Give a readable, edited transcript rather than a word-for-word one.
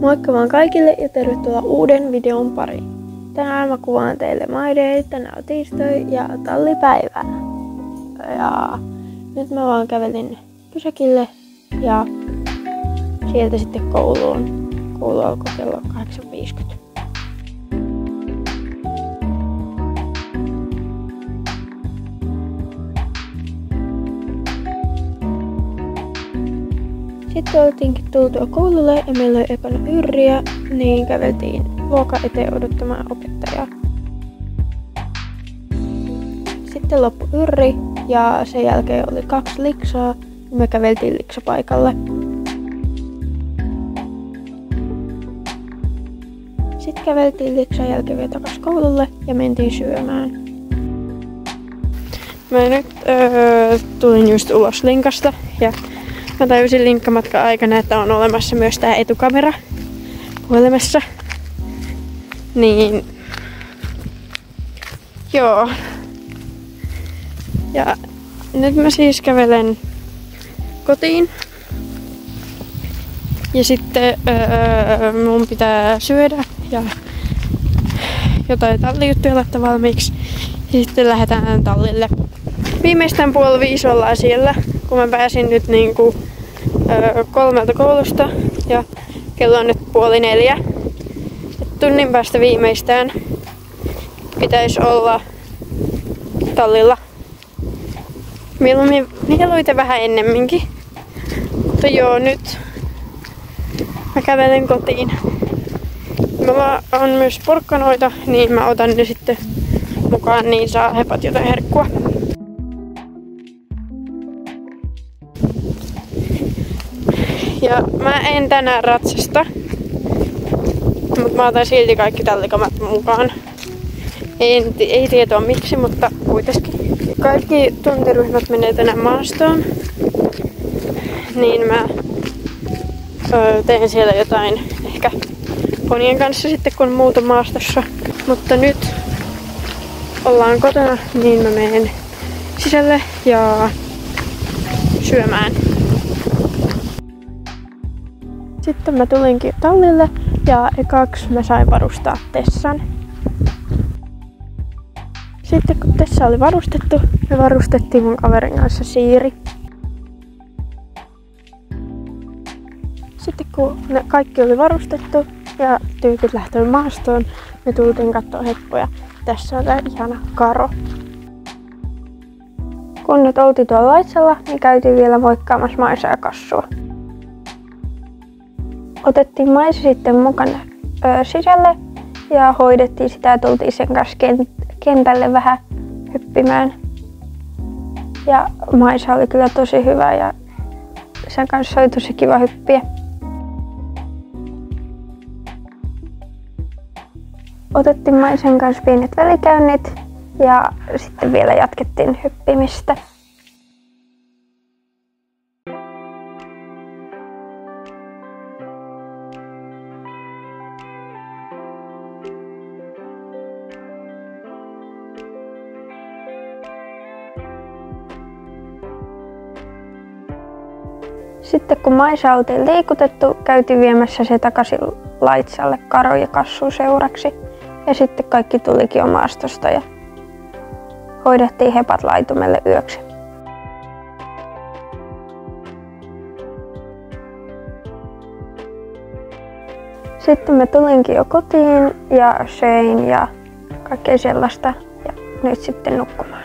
Moikka vaan kaikille ja tervetuloa uuden videon pariin. Tänään mä kuvaan teille My Day, tänään on tiistai ja tallipäivää. Ja nyt mä vaan kävelin pysäkille ja sieltä sitten kouluun. Koulu alkoi kello 8.50. Sitten oltiinkin tultua koululle ja meillä oli ekana yrriä, niin käveltiin luokan eteen odottamaan opettajaa. Sitten loppui yrri ja sen jälkeen oli 2 liksaa ja me käveltiin liksapaikalle. Sitten käveltiin liksan jälkeen vielä takaisin koululle ja mentiin syömään. Mä nyt tulin just ulos linkasta ja mä tajusin linkkamatkan aikana, että on olemassa myös tää etukamera puhelimessa. Niin joo. Ja nyt mä siis kävelen kotiin. Ja sitten mun pitää syödä ja jotain tallijuttuja laittaa valmiiksi. Ja sitten lähdetään tallille. Viimeistään 4:30 ollaan siellä, kun mä pääsin nyt niinku 3 koulusta ja kello on nyt 3:30. Tunnin päästä viimeistään pitäisi olla tallilla. Mieluiten vähän ennemminkin. Mutta joo, nyt mä kävelen kotiin. Mä on myös porkkanoita, niin mä otan ne sitten mukaan, niin saa hepat jotain herkkua. Ja mä en tänään ratsasta, mutta mä otan silti kaikki tallikamat mukaan. Ei tietoa miksi, mutta kuitenkin. Kaikki tuntiryhmät menee tänään maastoon, niin mä teen siellä jotain ehkä ponien kanssa sitten kun muut on maastossa. Mutta nyt ollaan kotona, niin mä menen sisälle ja syömään. Sitten mä tulinkin tallille ja ekaksi mä sain varustaa Tessan. Sitten kun Tessa oli varustettu, me varustettiin mun kaverin kanssa Siiri. Sitten kun ne kaikki oli varustettu ja tyypit lähtenyt maastoon, me tultiin kattoo heppoja. Tässä on tää ihana Karo. Kun nyt oltiin tuolla Laitsalla, niin käytiin vielä moikkaamassa Maisaa ja Kassua. Otettiin Maisa sitten mukana sisälle ja hoidettiin sitä ja tultiin sen kanssa kentälle vähän hyppimään. Ja Maisa oli kyllä tosi hyvä ja sen kanssa oli tosi kiva hyppiä. Otettiin Maisan kanssa pienet välikäynnit ja sitten vielä jatkettiin hyppimistä. Sitten kun Maisa oltiin liikutettu, käytiin viemässä se takaisin Laitsalle Karo ja Kassun seuraksi. Ja sitten kaikki tulikin jo maastosta ja hoidettiin hepat laitumelle yöksi. Sitten mä tulinkin jo kotiin ja söin ja kaikkea sellaista ja nyt sitten nukkumaan.